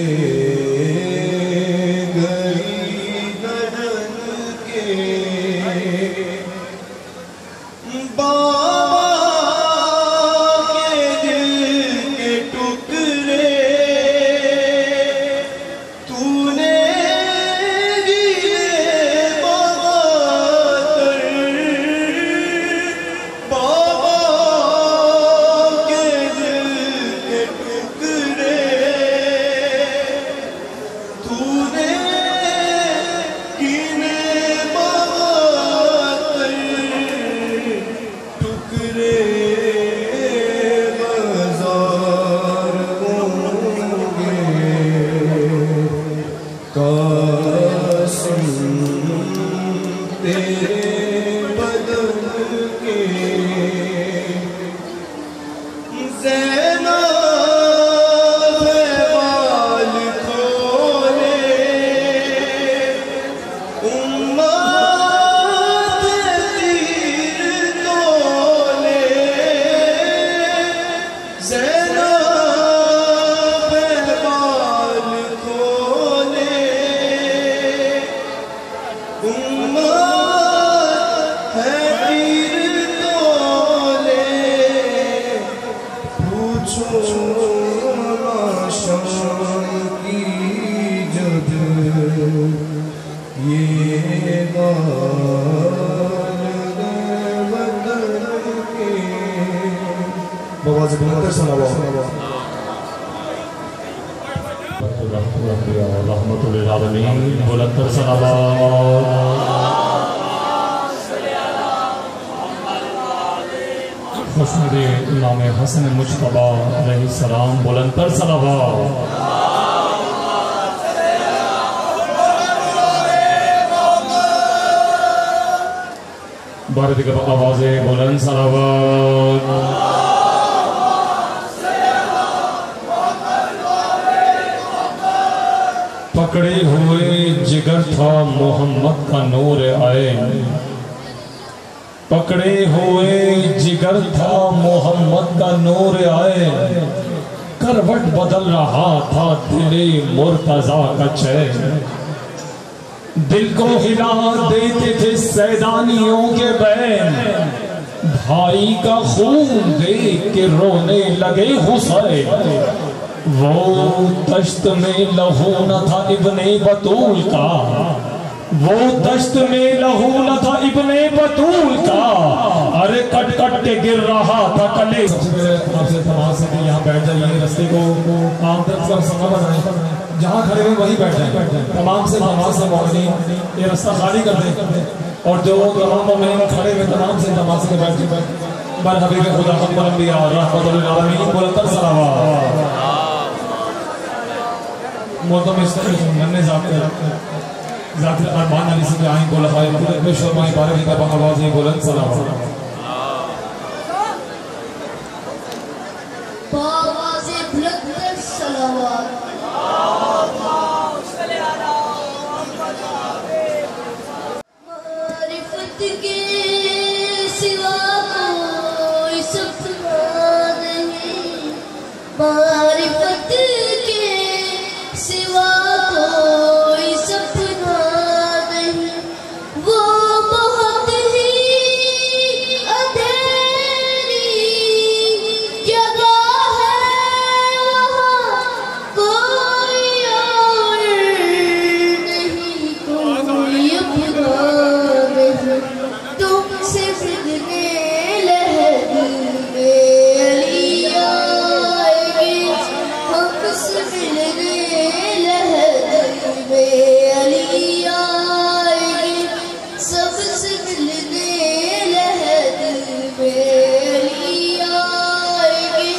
इमाम हसन मुज्तबा अलैहिस्सलाम बुलंदतर सलावत। भारत के आवाज़े बुलंद सलावत। पकड़े हुए जिगर था मोहम्मद का नूर आए, पकड़े हुए जिगर था मोहम्मद का नूर आए, करवट बदल रहा था दिले मुर्तजा का चैन, दिल को हिला देते थे सैदानियों के बैन, भाई का खून देख के रोने लगे हुसैन, वो दश्त में लहू न था इब्ने बतूल का, वो दश्त में लहू न था इब्ने बतूल का, अरे कट कट के गिर रहा था कले। सबसे पहले आपसे तमाम से कि यहाँ बैठ जाइए, रस्ते को आम तक सब समय बनाए, जहाँ खड़े हुए वहीं बैठ जाए। तमाम से तमाम से मोमिनीन ये रास्ता खाली कर दें और जो तमाम मोमिनीन खड़े हुए तमाम से तमाम से बैठ जाए। बर हबीब खुदा अकबर अंबिया रहमतुल लिल आलमीन बुलंदतर सलावत। मोहतरम इस नन्हे ज़ाकिर अरमान अली से आइन को लगाए खुद में शर्माए बारह का आवाज़ है बुलंद सलावत। आवाज़े बुलंद सलावत। मारिफत के सिवा कोई सपना नहीं, मारिफत के सिवा कोई सपना नहीं, वो बहुत ही अंधेरी जगह है, वहाँ कोई और नहीं, कोई अपना नहीं, तुमसे मिलने लहर में अली आएंगे, हमसे मिलने लहर में अली आएंगे, सबसे मिलने लहर में अली आएंगे,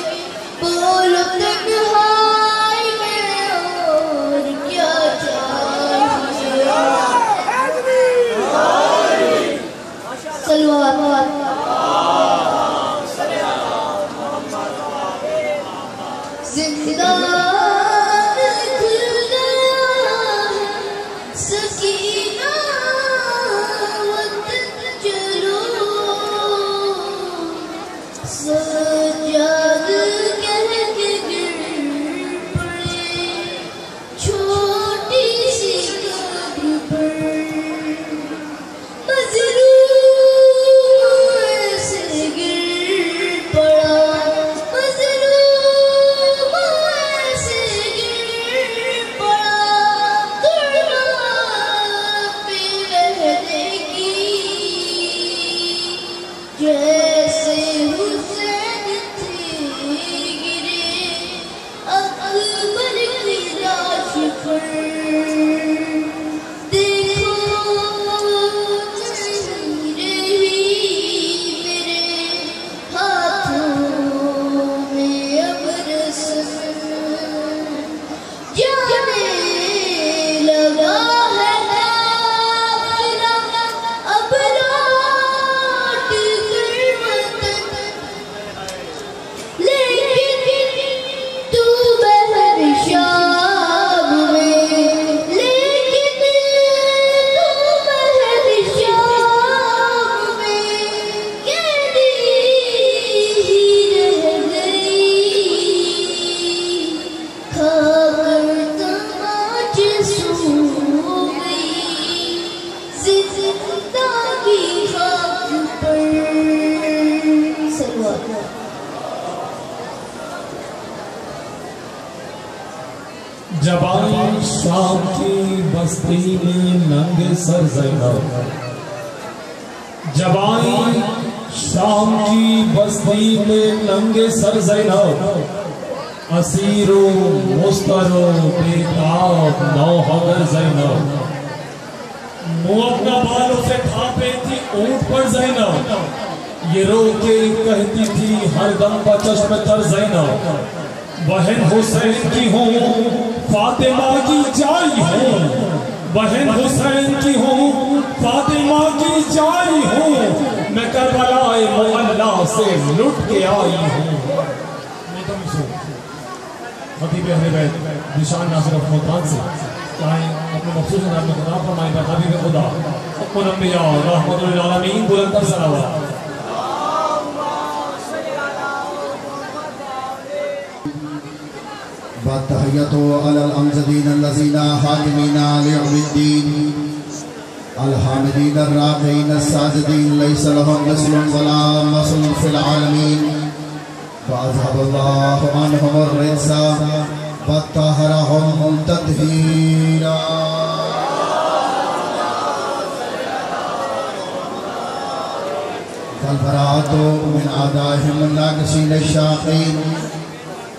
बोलो तन्हाई में और क्या चाहिए। सलवात जिंदान खुल गया है, सकीना वतन चलो, सज्जाद कह के गिर पड़े छोटी सी कब्र पर, मजलूम जैसे हुसैन थे गिरे अकबर की लाश पर, देखो नहीं रही मेरे हाथों में अब रस्म, जाने लगा है काफिला अब लौट कर वतन, लेकिन तू बहर शाम में, लेकिन तू बहर शाम में कैदी रह गई, खाकर तमाचे सो गई जिंदगी खाक पर। सलवात। जब आई शाम की बस्ती में नंगे सर ज़ैनब, जब आई शाम की बस्ती में नंगे सर ज़ैनब, असीरो मुस्तरो बेताब नौहगर ज़ैनब, मुँह अपना बालों से थापे थी ऊँट पर ज़ैनब, ये रो के कहती थी हर दम बचश्म तर ज़ैनब, बहन हुसैन की हूँ फातिमा की जाई हूँ, बहन हुसैन की हूँ फातिमा की जाई हूँ, मैं करबलाए मुअल्ला से लुट के आई हूँ। खतीब अहले बैत निशान नासिर मुल्तान से चाहे अपने मखसूस नाम में खुदा फरमाए पर हबीब खुदा हुक्म अंबिया रहमतुल लिल आलमीन बुलंद तर सलावत। तहियतु अलल अमजदीन अल्लज़ीना हाकिमीना लियौमिद्दीन अल हामिदीन अर्राकीन अस्साजिदीन लैसा लहुम मिस्लुन वला मसलुन फिल आलमीन वअज़हबल्लाहु अन्हुमुर रिज्सा वत्तहरहुम तत्हीरा। वल बराअतु मिन आदाइहिम अन्नाकिसीन अश्शाक़ीन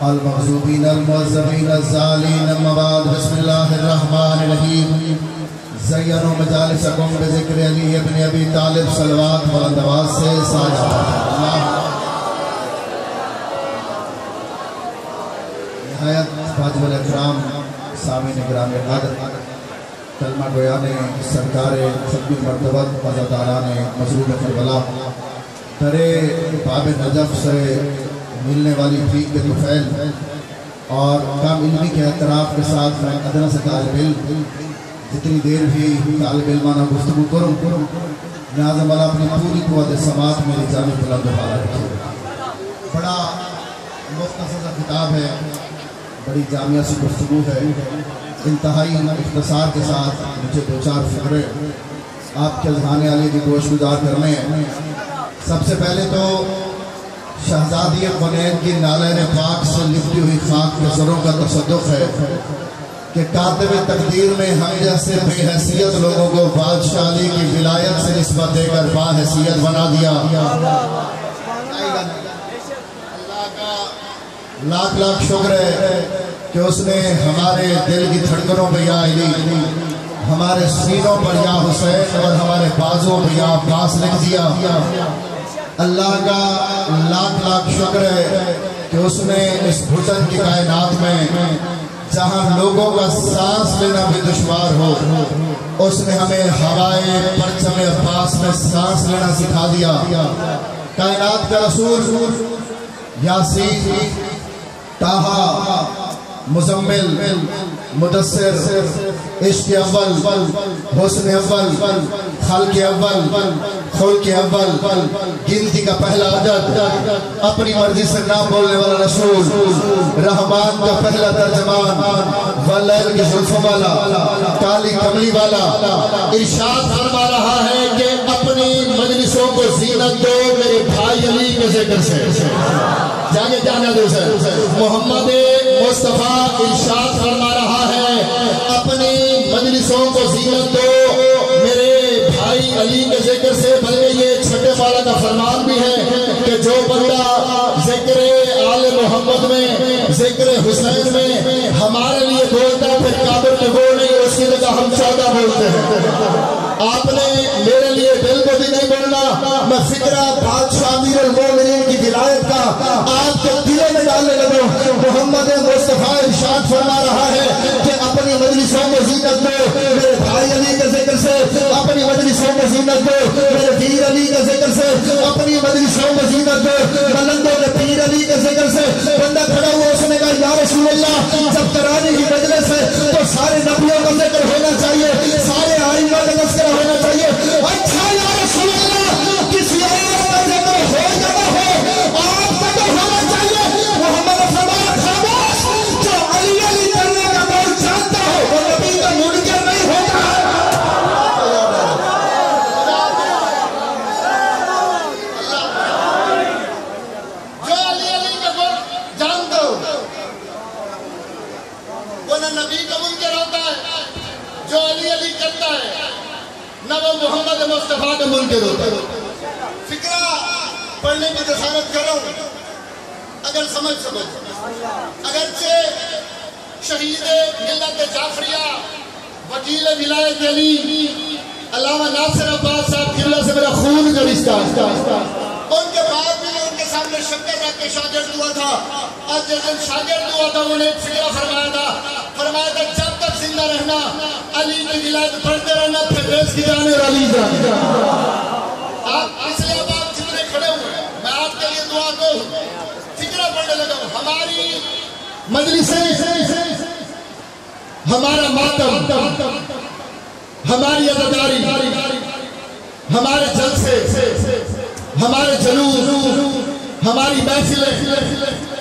अल-मग़ज़ूबीन अल-मुअज़्ज़बीन अज़्ज़ालीन अम्मा बाद बिस्मिल्लाहिर्रहमानिर्रहीम। ज़य्यनू मजालिसकुम बिज़िक्रि अली इब्न अबी तालिब सलवात बुलंद आवाज़ से साझा। निहायत वाजिबुल इकराम सामीन गिरामी क़द्र कलमा गोया ने सरकार खत्मी मर्तबत अज़ादारान मज़लूम करबला तरे बाब नजफ से मिलने वाली फीक के तुफैल और कम इल्मी के एतराफ़ के साथ मैं अदना से तालिब इल्म जितनी देर भी तालिब इल्माना गुफ्तगू करूँ लिहाज़ा वाला अपनी पूरी कुव्वत समात मेरी जानिब बुलंद वाला रखे। बड़ा मुख्तसर सा किताब है, बड़ी जामिया सी गुफ्तगू है, इंतहाई इख्तिसार के साथ मुझे दो चार फ़िक्रे आपके अज़हान आली की गोशगुजार करने हैं। सबसे पहले तो शहजादी खुनैन की नाले पाक से लिपटी हुई खाक के सरों का तसद्दुक़ है कि कातिब तकदीर में हम जैसे बेहैसियत लोगों को बादशाही की विलायत से निस्बत देकर बाहैसियत बना दिया। अल्लाह का लाख लाख शुक्र है कि उसने हमारे दिल की धड़कनों पर या अली, हमारे सीनों पर या हुसैन और हमारे बाजुओं पर या अब्बास लिख दिया। अल्लाह का लाख लाख शुक्र है कि उसने इस घुटन की कायनात में जहाँ लोगों का सांस लेना भी दुश्वार हो, उसने हमें हवाए परचम अब्बास में सांस लेना सिखा दिया। कायनात का रसूल यासीन, ताहा, मुज़म्मिल, मुदस्सिर, इश्क़ अव्वल, हुस्न अव्वल, खल्क़ अव्वल, खुल्क़ अव्वल, गिनती का पहला अदद, अपनी मर्जी से ना बोलने वाला रसूल, रहमान का पहला तर्जमान, वलैल की जुल्फ़ों वाला, काली कमली वाला, इरशाद फरमा रहा है कि अपनी मजलिसों को ज़ीनत दो मेरे भाई अली के ज़िक्र से। जाके जाना दो सर, मोहम्मद मुस्तफ़ा इरशाद फरमा रहा है अपनी मजलिसों को ज़ीनत दो मेरे भाई अली के ज़िक्र से। बल्कि ये छठे वाला का फरमान भी जिक्र हुसैन में हमारे लिए बोलता है, फिर काबिल में वो नहीं, उसकी जगह हम 14 बोलते हैं। आपने मेरे लिए दिल को भी नहीं बोलना, मैं फिक्रा बादशाह अमीरुल मोमिनीन की विलायत का आपके दिलों में डालने लगूं। मोहम्मद मुस्तफा इरशाद फरमा रहा है कि अपनी मजलिसों में जीनत दो मेरे भाई अली के जिक्र से, अपनी मजलिसों में जीनत दो मेरे वीर अली के जिक्र से, अपनी मजलिसों में जीनत दो मलंगों के पीर अली के जिक्र से। बंदा खड़ा हुआ, उसने कहा या रसूल अल्लाह, जब तरानी की मजलिस है तो सारे नबियों का जिक्र होना चाहिए, सारे आइमा का तज़किरा होना चाहिए। अच्छा या रसूल अल्लाह, किसी और का जिक्र हो या ना हो, आपका तो होना चाहिए। मोहम्मद फरमाया खामोश, जो अली अली करने का बहुत जानता हो वो नबी का मुनकर नहीं होता है। जो अली अली का गुण जानता हो वो न नबी का मुनकर होता है, जो अली अली करता है न वो मोहम्मद मुस्तफा का मुनकर होता है। फिक्रा पढ़ने की जसारत करो अगर समझ सको। अगरचे शहीद मिल्लत जाफरिया, वकील विलायत अली अल्लामा नासिर अब्बास साहब किबला से मेरा खून का रिश्ता, उनके बाद भी उनके सामने शक्कर रख के शागिर्द हुआ था। आज जिस दिन शागिर्द हुआ था उन्हें फिक्रा फरमाया था जब तक जिंदा रहना अली की विलायत पढ़ते रहना, फिर देश की जाने और अली जाने। आप इसलिए अब आप जितने खड़े हुए हैं मैं आपके लिए दुआ को फिक्रा पढ़ने लगा हूं। हमारी मजलिसें, हमारा मातम, हमारी अदादारी, हमारे जलसे, हमारे जुलूस, हमारी महफिलें,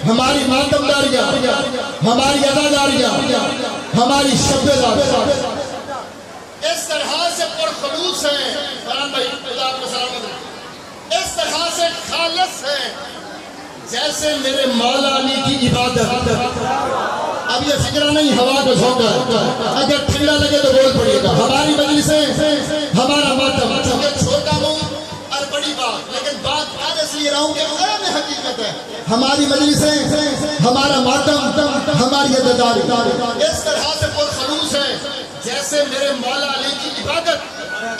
हमारी मातमदारियां, हमारी अदादारियां, हमारी शब्दारियां इस तरह से पुरखलूस है। फरमान भाई खुदा आपको सलामत रखे। इस तरह से खालिस है जैसे मेरे मौला अली की इबादत। अब ये फिक्रा नहीं, हवा का झोंका, अगर ठंडा लगे तो बोल पड़िएगा। हमारी मजलिसें, हमारा मातम, छोटा मुंह और बड़ी बात, लेकिन बात आज इसलिए रहा हूं कि अहम हकीकत है। हमारी मजलिसें, हमारा मातम, हमारी अदादारी इस तरह से पुरखलूस है जैसे मेरे मौला अली की इबादत।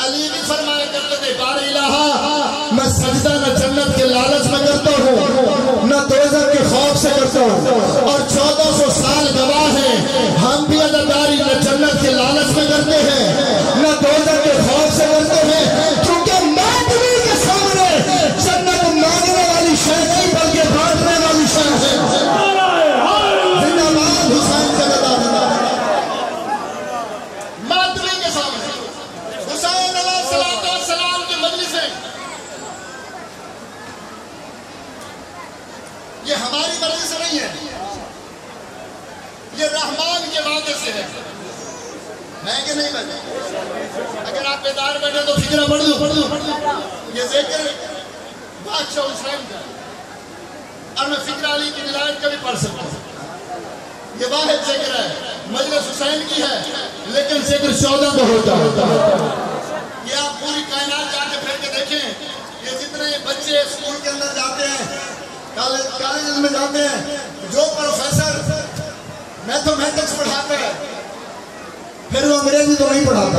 अली भी फरमाया करते थे बार इलाहा, मैं सजदा न जन्नत के लालच में करता हूँ न दोज़ख के खौफ से करता हूँ, और 1400 साल गवाह हैं हम भी अदादारी न जन्नत के लालच में करते हैं न दोज़ख के खौफ से करते हैं, क्योंकि मातमी के सामने जन्नत मांगने वाली शय नहीं बल्कि बांटने वाली शय है। जिंदाबाद हुसैन का मातमी के सामने हुसैन अलैहिस्सलाम की मजलिसें ये हमारी मर्जी से नहीं है, ये रहमान के वादे से है। मैं कि नहीं बने, अगर आप बेदार बैठे तो फिक्रा पढ़ दो। ये जिक्र बादशाह हुसैन का, और मैं फिक्रा अली की विलायत का भी पढ़ सकता हूँ। ये वाहिद जिक्र है, मजलिस हुसैन की है, लेकिन जिक्र 14 का होता है। ये आप पूरी कायनात जाके फिर के देखें, ये जितने बच्चे स्कूल के अंदर जाते हैं, कॉलेज में जाते हैं, जो प्रोफेसर मैथमेटिक्स पढ़ाते हैं, फिर वो अंग्रेजी तो नहीं पढ़ाता।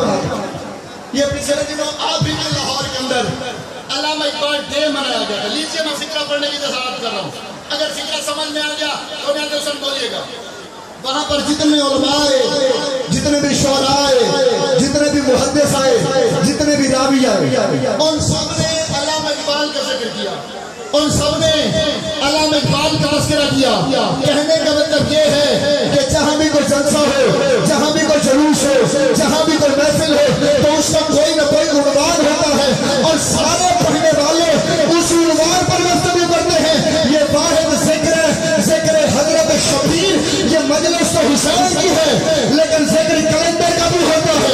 ये पिछले दिनों आप ही के लाहौर के अंदर अल्लामा इकबाल डे मनाया गया। लीजिए मैं फिक्रा पढ़ने की वजाहत कर रहा हूँ, अगर फिक्रा समझ में आ गया तो मैं दर्शन बोलिएगा। वहां पर जितने उलमा आए, जितने भी शोरा आए, जितने भी मुहद्दिस आए, जितने भी रावी आए, उन सब ने अल्लामा इकबाल का जिक्र किया, उन सब ने अल्लामा इकबाल का तज़किरा किया। कहने का मतलब ये है कि जहां भी कोई जलसा हो, जहां भी कोई जुलूस हो, जहां भी कोई महफिल हो, तो उसका कोई ना कोई उन्वान होता है, और सारे पढ़ने वाले उस उन्वान पर गुफ्तगू करते हैं। ये वाहिद जिक्र हजरत शबीर, ये मजलिस तो हुसैन की है, लेकिन जिक्र कलंदर का भी होता है।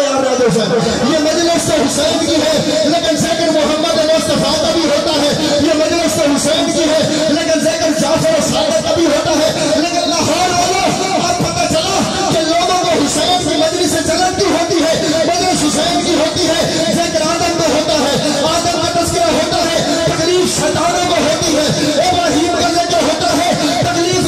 ये मजलिस तो हुसैन की है, लेकिन जिक्र मोहम्मद मुस्तफा का भी होता है। ये मजलिस तो हुसैन की है, लेकिन जिक्र जाफर सादिक का भी होता है। लेकिन लाहौर वालों, अब पता चला कि लोगों को हुसैन की मजलिस से जलन की होती है, मजलिस हुसैन की होती है। जिक्र आदम का होता है, आदम का तज़किरा होता है, तकलीफ शैतानों को होती है, इब्राहीम का जिक्र होता है, तकलीफ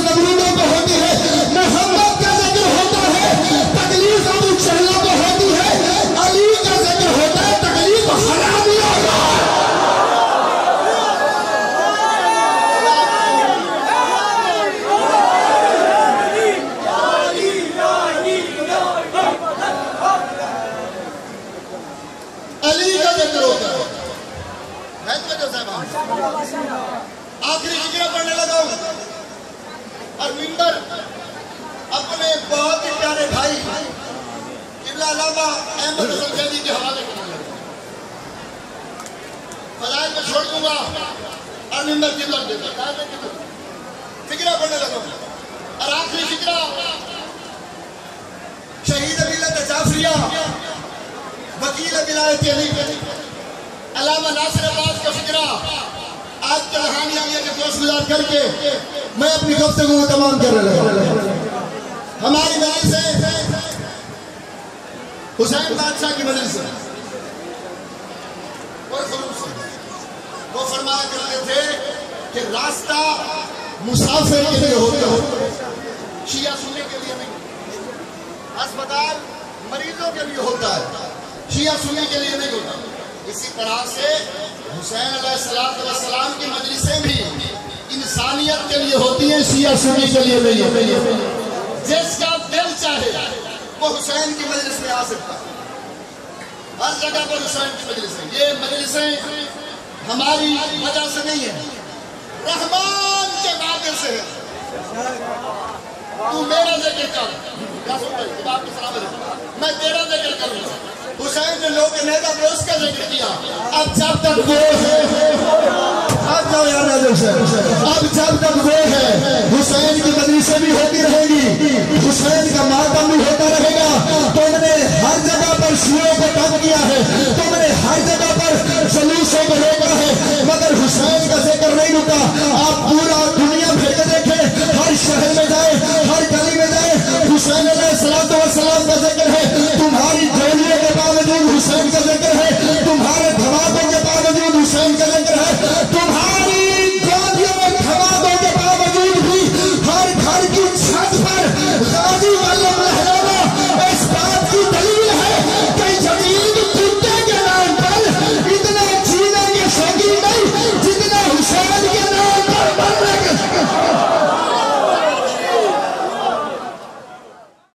जिक्र होता है तो साहब आखिरी जिक्र पढ़ने लगा और मिंबर अपने बहुत ही प्यारे भाई किबला अल्लामा अहमद हसन जैदी के हवाले करने लगा। फजाइल में छोड़ दूंगा और मिंबर किबला देता जिक्र पढ़ने लगा और आखिरी जिक्र शहीद मिल्लत जाफरिया वकील विलायत अली अल्लामा नासिर अब्बास का जिक्र आज के रहानिया के दोस्त गुजार करके मैं अपनी गुफ्तगू को तमाम करने लगा। हमारी मजलिस से हुसैन बादशाह की मजलिस से वो फरमाया करते थे कि रास्ता मुसाफिर के लिए होता है, शिया सुन्नी के लिए नहीं। अस्पताल मरीजों के लिए होता है, शिया सुन्नी के लिए नहीं होता। इसी तरह से हुसैन अलैहिस्सलाम की मजलिसें भी इंसानियत के लिए होती हैं, शिया सुन्नी के लिए नहीं होती। जिसका दिल चाहे वो हुसैन की मजलिस में आ सकता है। हर जगह पर हुसैन की मजलिसें, ये मजलिसें हमारी वजह से नहीं है, रहमान के वादे से है। तू मेरा जिक्र कर, मैं तेरा जिक्र करूंगा। हुसैन ने लोग नेता पे उसका जिक्र किया। अब जब तक वो है, अब जाओ यार अब जब तक वो है हुसैन की मजलिसें भी होती रहेगी, हुसैन का मातम भी होता रहेगा। तुमने हर जगह पर शियों को तंग किया है, तुमने हर जगह पर जुलूसों को रोका है, मगर हुसैन का जिक्र नहीं रुका। आप पूरा दुनिया भर के देखें, हर शहर में जाए, हर गली में जाए, हुसैन अलैहिस्सलाम का जिक्र है। तुम्हारी जौलियों के बावजूद हुसैन का जिक्र है, तुम्हारे